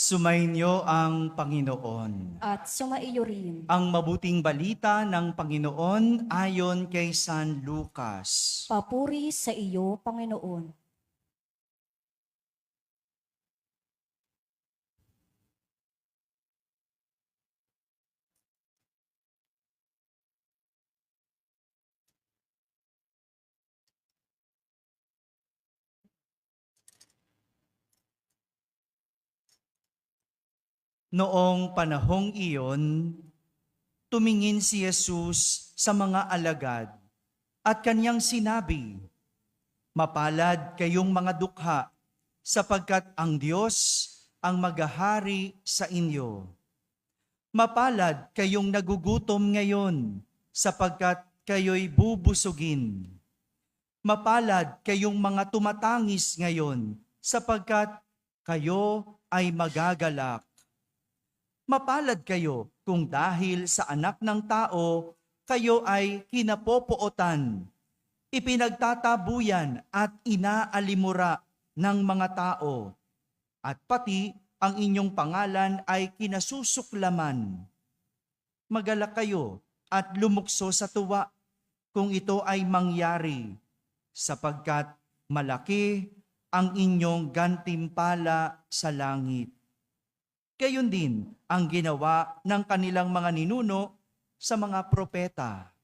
Sumainyo ang Panginoon. At sumaiyo rin. Ang mabuting balita ng Panginoon ayon kay San Lucas. Papuri sa iyo, Panginoon. Noong panahong iyon, tumingin si Jesus sa mga alagad at kanyang sinabi, "Mapalad kayong mga dukha, sapagkat ang Diyos ang maghahari sa inyo. Mapalad kayong nagugutom ngayon, sapagkat kayo'y bubusugin. Mapalad kayong mga tumatangis ngayon, sapagkat kayo ay magagalak. Mapalad kayo kung dahil sa anak ng tao, kayo ay kinapopootan, ipinagtatabuyan at inaalimura ng mga tao, at pati ang inyong pangalan ay kinasusuklaman. Magalak kayo at lumukso sa tuwa kung ito ay mangyari, sapagkat malaki ang inyong gantimpala sa langit. Gayon din ang ginawa ng kanilang mga ninuno sa mga propeta.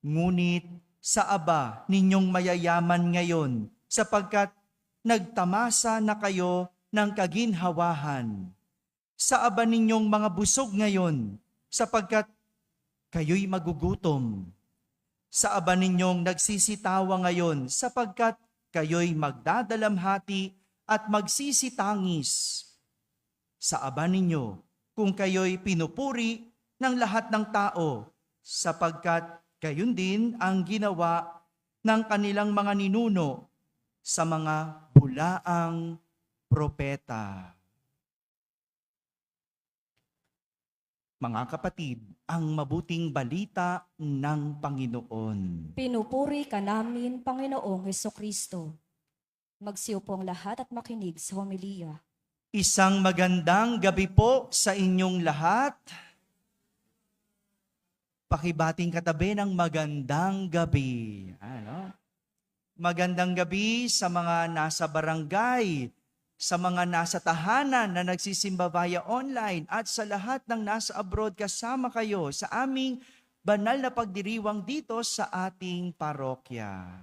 Ngunit sa aba ninyong mayayaman ngayon, sapagkat nagtamasa na kayo ng kaginhawahan. Sa aba ninyong mga busog ngayon, sapagkat kayo'y magugutom. Sa aba ninyong nagsisitawa ngayon, sapagkat kayo'y magdadalamhati at magsisitangis. Sa aba ninyo, kung kayo'y pinupuri ng lahat ng tao, sapagkat gayon din ang ginawa ng kanilang mga ninuno sa mga bulaang propeta." Mga kapatid, ang mabuting balita ng Panginoon. Pinupuri ka namin, Panginoong Hesukristo. Magsiupo ang lahat at makinig sa homilya. Isang magandang gabi po sa inyong lahat. Pakibating katabi ng magandang gabi. Magandang gabi sa mga nasa barangay, sa mga nasa tahanan na nagsisimba via online, at sa lahat ng nasa abroad kasama kayo sa aming banal na pagdiriwang dito sa ating parokya.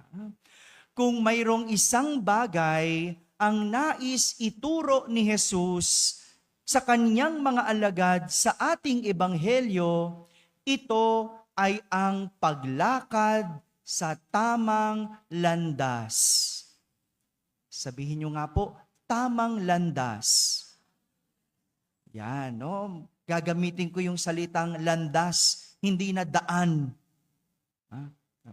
Kung mayroong isang bagay ang nais ituro ni Jesus sa kanyang mga alagad sa ating ebanghelyo, ito ay ang paglakad sa tamang landas. Sabihin nyo nga po, tamang landas. Yan, no? Gagamitin ko yung salitang landas, hindi na daan.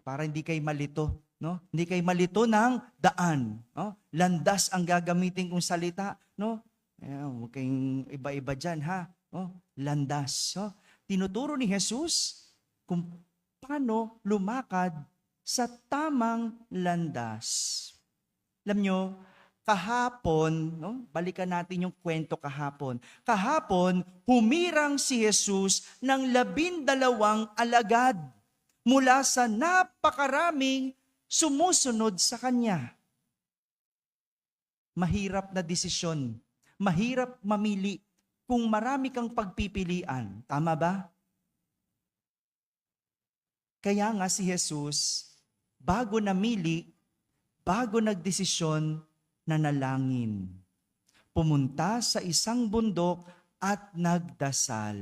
Para hindi kayo malito. No? Hindi kayo malito ng daan. No? Landas ang gagamitin kong salita. No? Huwag kayong iba-iba dyan, ha? No? Landas. No? Tinuturo ni Jesus kung paano lumakad sa tamang landas. Alam nyo, kahapon, no? Balikan natin yung kwento kahapon. Kahapon, humirang si Jesus ng 12 alagad mula sa napakaraming sumusunod sa Kanya. Mahirap na desisyon. Mahirap mamili kung marami kang pagpipilian. Tama ba? Kaya nga si Jesus, bago namili, bago nagdesisyon, nanalangin. Pumunta sa isang bundok at nagdasal.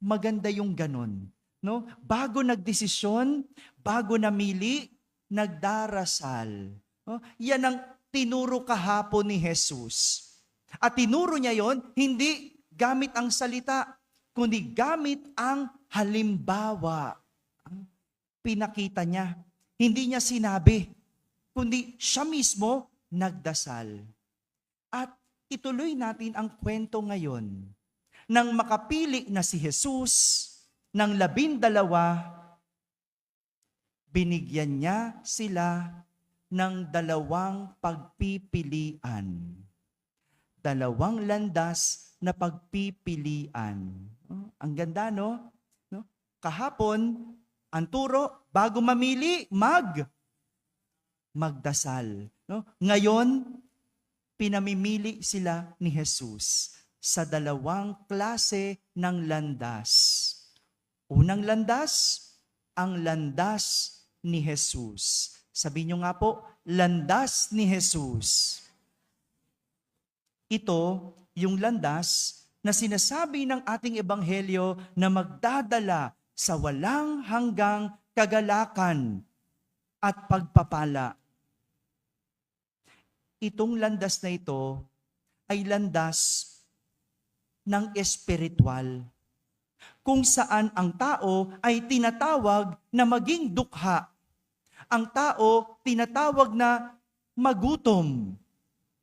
Maganda yung ganun. No? Bago nagdesisyon, bago namili, nagdarasal. No? Yan ang tinuro kahapon ni Jesus. At tinuro niya yon hindi gamit ang salita, kundi gamit ang halimbawa. Pinakita niya. Hindi niya sinabi, kundi siya mismo nagdasal. At ituloy natin ang kwento ngayon. Nang makapili na si Jesus ng 12, binigyan niya sila ng 2 pagpipilian. 2 landas na pagpipilian. Ang ganda, no? Kahapon, ang turo, bago mamili, magdasal. No? Ngayon, pinamimili sila ni Jesus sa 2 klase ng landas. Unang landas, ang landas ni Jesus. Sabi niyo nga po, landas ni Jesus. Ito yung landas na sinasabi ng ating ebanghelyo na magdadala sa walang hanggang kagalakan at pagpapala. Itong landas na ito ay landas ng espiritual, kung saan ang tao ay tinatawag na maging dukha. Ang tao tinatawag na magutom.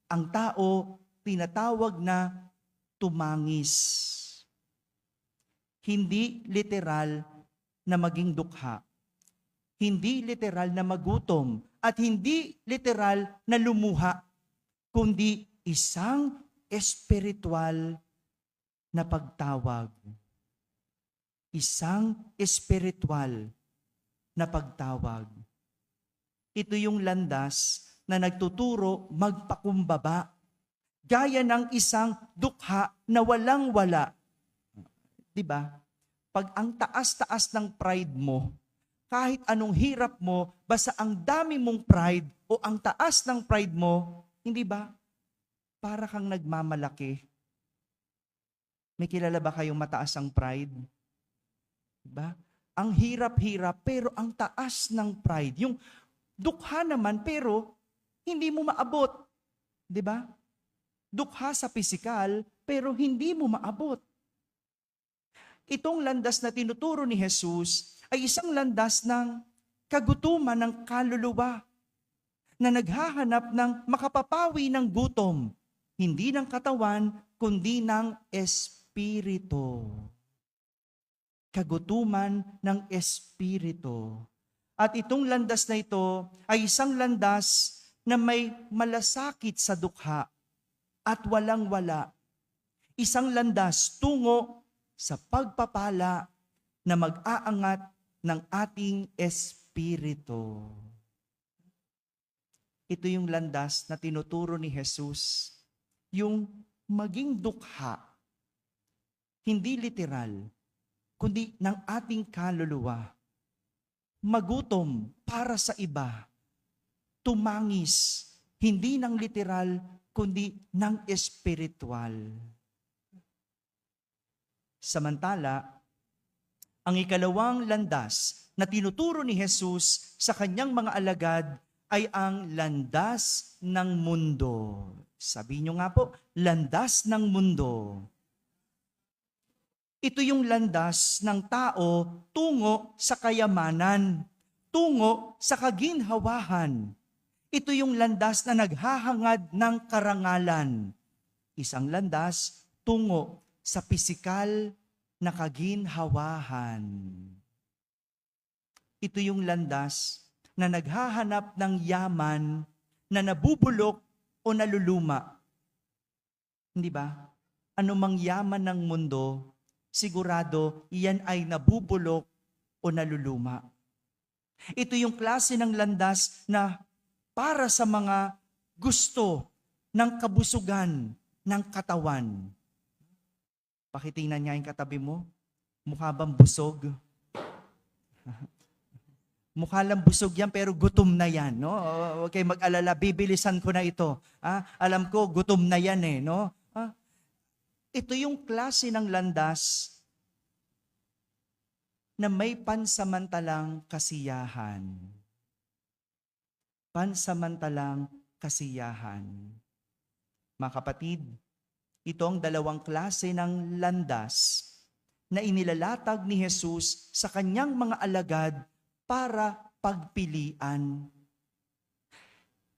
Ang tao tinatawag na tumangis. Hindi literal na maging dukha. Hindi literal na magutom. At hindi literal na lumuha. Kundi isang espiritual na pagtawag. Isang espiritual na pagtawag. Ito yung landas na nagtuturo magpakumbaba. Gaya ng isang dukha na walang-wala. Diba? Pag ang taas-taas ng pride mo, kahit anong hirap mo, basta ang dami mong pride o ang taas ng pride mo, hindi ba? Para kang nagmamalaki. May kilala ba kayong mataas ang pride? Diba? Ang hirap-hirap pero ang taas ng pride. Yung dukha naman pero hindi mo maabot. Diba? Dukha sa pisikal pero hindi mo maabot. Itong landas na tinuturo ni Jesus ay isang landas ng kagutuman ng kaluluwa na naghahanap ng makapapawi ng gutom, hindi ng katawan, kundi ng espiritu. Kagutuman ng espiritu. At itong landas na ito ay isang landas na may malasakit sa dukha at walang-wala. Isang landas tungo sa pagpapala na mag-aangat ng ating espiritu. Ito yung landas na tinuturo ni Jesus, yung maging dukha, hindi literal, kundi ng ating kaluluwa. Magutom para sa iba, tumangis, hindi ng literal, kundi ng espiritual. Samantala, ang ikalawang landas na tinuturo ni Jesus sa kanyang mga alagad ay ang landas ng mundo. Sabi niyo nga po, landas ng mundo. Ito yung landas ng tao tungo sa kayamanan, tungo sa kaginhawahan. Ito yung landas na naghahangad ng karangalan. Isang landas tungo sa pisikal na kaginhawahan. Ito yung landas na naghahanap ng yaman na nabubulok o naluluma. Hindi ba? Anumang yaman ng mundo, sigurado iyan ay nabubulok o naluluma. Ito yung klase ng landas na para sa mga gusto ng kabusugan ng katawan. Pakitingnan niya yung katabi mo. Mukha bang busog? Mukha lang busog yan pero gutom na yan. No? Huwag kayo mag-alala, bibilisan ko na ito. Alam ko, gutom na yan eh. No? Ito yung klase ng landas na may pansamantalang kasiyahan. Pansamantalang kasiyahan. Mga kapatid, ito ang dalawang klase ng landas na inilalatag ni Jesus sa kanyang mga alagad para pagpilian.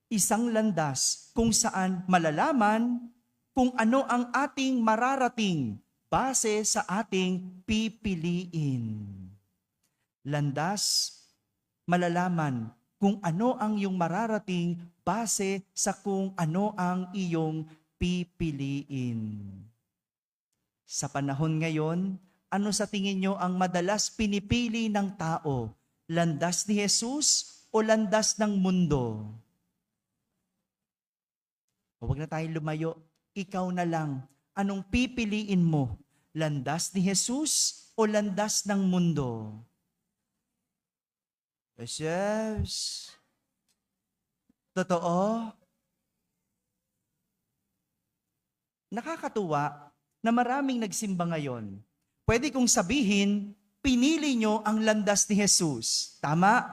Isang landas kung saan malalaman kung ano ang ating mararating base sa ating pipiliin. Landas, malalaman kung ano ang iyong mararating base sa kung ano ang iyong pipiliin. Sa panahon ngayon, ano sa tingin nyo ang madalas pinipili ng tao? Landas ni Jesus o landas ng mundo? Huwag na tayong lumayo. Ikaw na lang. Anong pipiliin mo? Landas ni Jesus o landas ng mundo? Jesus. Totoo? Nakakatuwa na maraming nagsimba ngayon. Pwede kong sabihin, pinili nyo ang landas ni Jesus. Tama?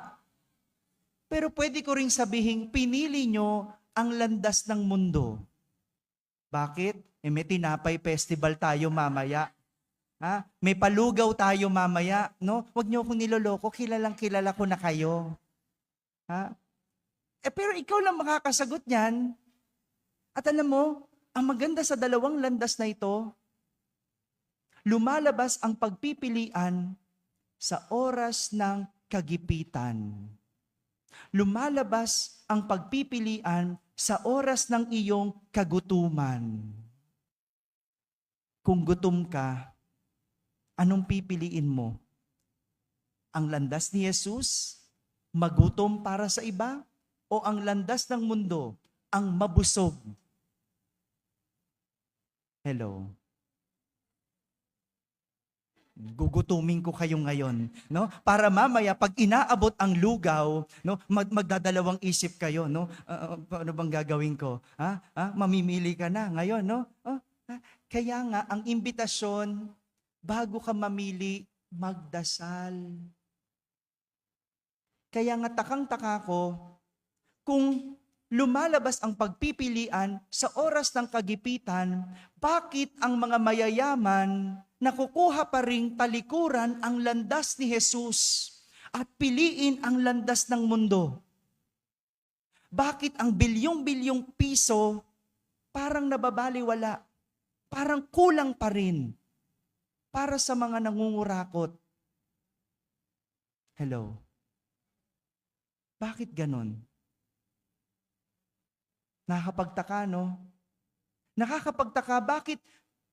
Pero pwede ko ring sabihin, pinili nyo ang landas ng mundo. Bakit? May tinapay festival tayo mamaya. Ha? May palugaw tayo mamaya. No? Huwag nyo akong niloloko, kilalang kilala ko na kayo. Ha? Pero ikaw lang makakasagot niyan. At alam mo, ang maganda sa dalawang landas na ito, lumalabas ang pagpipilian sa oras ng kagipitan. Lumalabas ang pagpipilian sa oras ng iyong kagutuman. Kung gutom ka, anong pipiliin mo? Ang landas ni Jesus, magutom para sa iba, o ang landas ng mundo, ang mabusog? Hello. Gugutumin ko kayo ngayon, no? Para mamaya pag inaabot ang lugaw, no, magdadalawang isip kayo, no? Ano bang gagawin ko? Mamimili ka na ngayon, no? Kaya nga ang imbitasyon, bago ka mamili, magdasal. Kaya nga takang-taka ko kung lumalabas ang pagpipilian sa oras ng kagipitan, bakit ang mga mayayaman nakukuha pa ring talikuran ang landas ni Jesus at piliin ang landas ng mundo? Bakit ang bilyong-bilyong piso parang nababaliwala, parang kulang pa rin para sa mga nangungurakot? Hello? Bakit ganon? Nakakapagtaka, no? Nakakapagtaka, bakit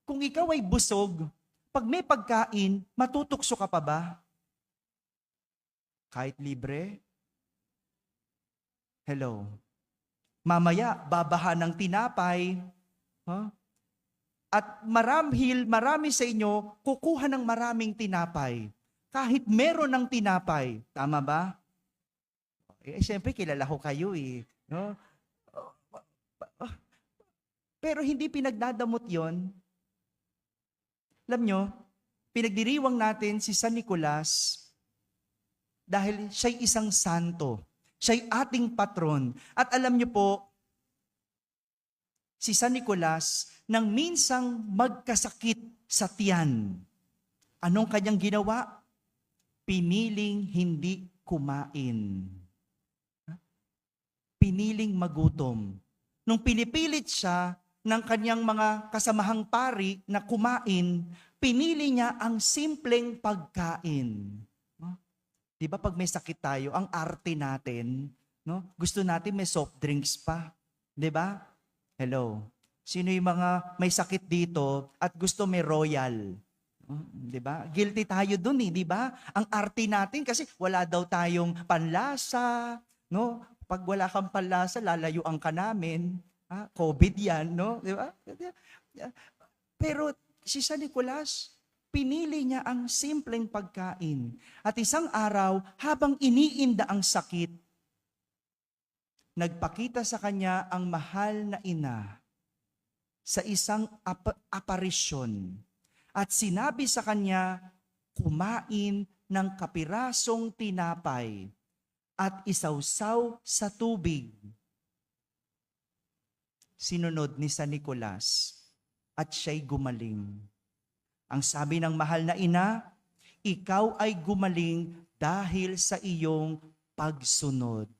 kung ikaw ay busog, pag may pagkain, matutukso ka pa ba? Kahit libre? Hello? Mamaya, babaha ng tinapay. Huh? At marami sa inyo, kukuha ng maraming tinapay. Kahit meron ng tinapay. Tama ba? Siyempre, kilala ko kayo eh. No? Pero hindi pinagdadamot yon. Alam nyo, pinagdiriwang natin si San Nicolas dahil siya'y isang santo. Siya'y ating patron. At alam nyo po, si San Nicolas, nang minsang magkasakit sa tiyan, anong kanyang ginawa? Piniling hindi kumain. Piniling magutom. Nung pinipilit siya ng kanyang mga kasamahang pari na kumain, pinili niya ang simpleng pagkain. No? Di ba pag may sakit tayo, ang arte natin, no? Gusto natin may soft drinks pa. Di ba? Hello. Sino yung mga may sakit dito at gusto may royal? Di ba? Guilty tayo dun eh, di ba? Ang arte natin kasi wala daw tayong panlasa, no? Pag wala kang panlasa, lalayuan ka namin. COVID yan, no? Di ba? Pero si San Nicolas, pinili niya ang simpleng pagkain. At isang araw, habang iniinda ang sakit, nagpakita sa kanya ang mahal na ina. sa isang aparisyon at sinabi sa kanya, kumain ng kapirasong tinapay at isawsaw sa tubig. Sinunod ni San Nicolas at siya'y gumaling. Ang sabi ng mahal na ina, ikaw ay gumaling dahil sa iyong pagsunod.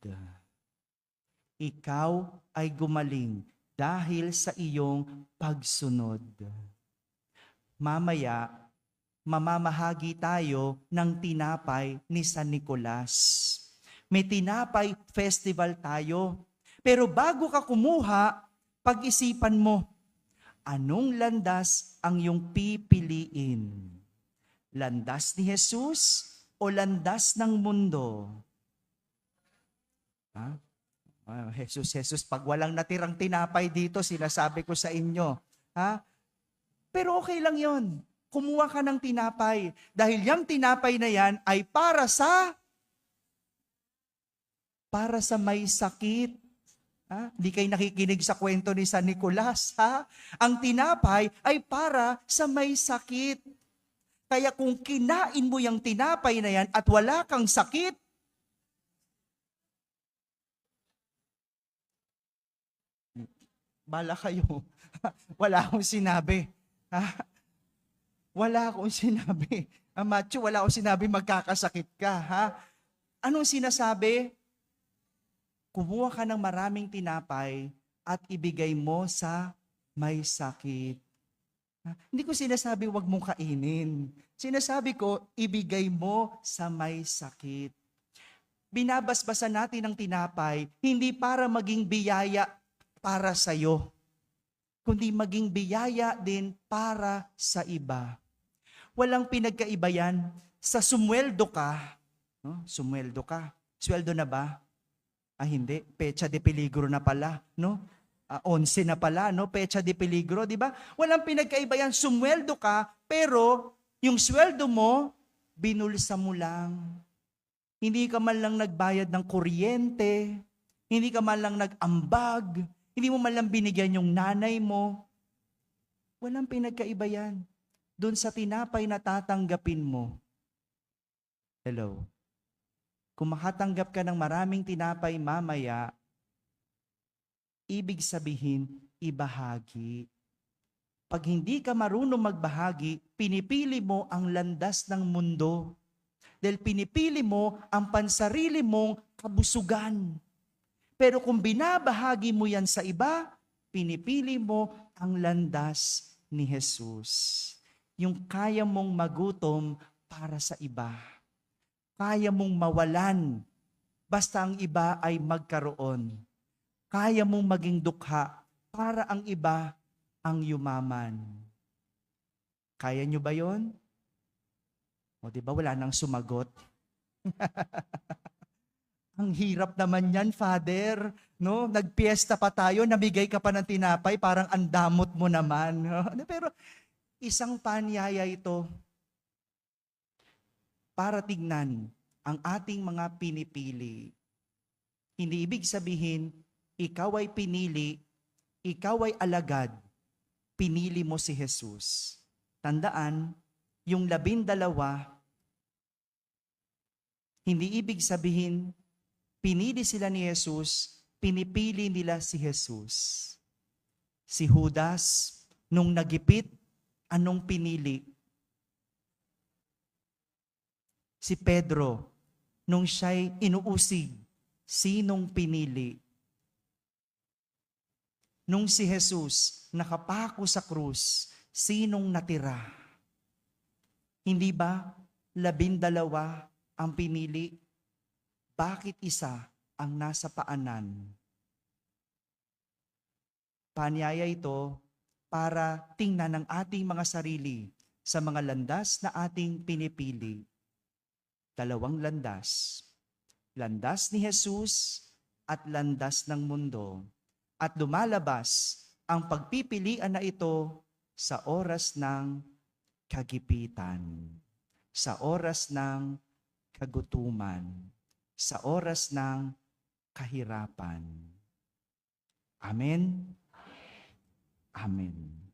Ikaw ay gumaling dahil sa iyong pagsunod. Mamaya, mamamahagi tayo ng tinapay ni San Nicolas. May tinapay festival tayo. Pero bago ka kumuha, pag-isipan mo, anong landas ang iyong pipiliin? Landas ni Jesus o landas ng mundo? Ha? Jesus, pag walang natirang tinapay dito, sinasabi ko sa inyo. Ha? Pero okay lang yon. Kumuha ka ng tinapay. Dahil yung tinapay na yan ay para sa may sakit. Ha? Di kayo nakikinig sa kwento ni San Nicolas. Ha? Ang tinapay ay para sa may sakit. Kaya kung kinain mo yung tinapay na yan at wala kang sakit, bala kayo. Wala akong sinabi. Ha? Wala akong sinabi. Matthew, wala akong sinabi magkakasakit ka. Ha? Anong sinasabi? Kumuha ka ng maraming tinapay at ibigay mo sa may sakit. Ha? Hindi ko sinasabi huwag mong kainin. Sinasabi ko, ibigay mo sa may sakit. Binabasbasan natin ang tinapay, hindi para maging biyaya para sa'yo, kundi maging biyaya din para sa iba. Walang pinagkaiba yan. Sa sumweldo ka, no? Sumweldo ka. Sweldo na ba? Hindi. Pecha de peligro na pala, no? 11 na pala, no? Pecha de peligro, di ba? Walang pinagkaiba yan. Sumweldo ka, pero yung sweldo mo, binulsa mo lang. Hindi ka man lang nagbayad ng kuryente, hindi ka man lang nag-ambag, hindi mo man lang binigyan yung nanay mo. Walang pinagkaiba yan. Doon sa tinapay na tatanggapin mo. Hello? Kung makatanggap ka ng maraming tinapay mamaya, ibig sabihin, ibahagi. Pag hindi ka marunong magbahagi, pinipili mo ang landas ng mundo. Dahil pinipili mo ang pansarili mong kabusugan. Pero kung binabahagi mo yan sa iba, pinipili mo ang landas ni Jesus. Yung kaya mong magutom para sa iba. Kaya mong mawalan basta ang iba ay magkaroon. Kaya mong maging dukha para ang iba ang yumaman. Kaya nyo ba yon? O di ba wala nang sumagot? Ang hirap naman yan, Father. No? Nagpiesta pa tayo, namigay ka pa ng tinapay, parang andamot mo naman. Pero isang panyaya ito para tignan ang ating mga pinipili. Hindi ibig sabihin, ikaw ay pinili, ikaw ay alagad, pinili mo si Jesus. Tandaan, yung 12, hindi ibig sabihin, pinili sila ni Jesus, pinipili nila si Jesus. Si Judas, nung nagipit, anong pinili? Si Pedro, nung siya'y inuusig, sinong pinili? Nung si Jesus nakapako sa krus, sinong natira? Hindi ba 12 ang pinili? Bakit isa ang nasa paanan? Panyaya ito para tingnan ang ating mga sarili sa mga landas na ating pinipili. 2 landas. Landas ni Jesus at landas ng mundo. At lumalabas ang pagpipilian na ito sa oras ng kagipitan, sa oras ng kagutuman, sa oras ng kahirapan. Amen? Amen.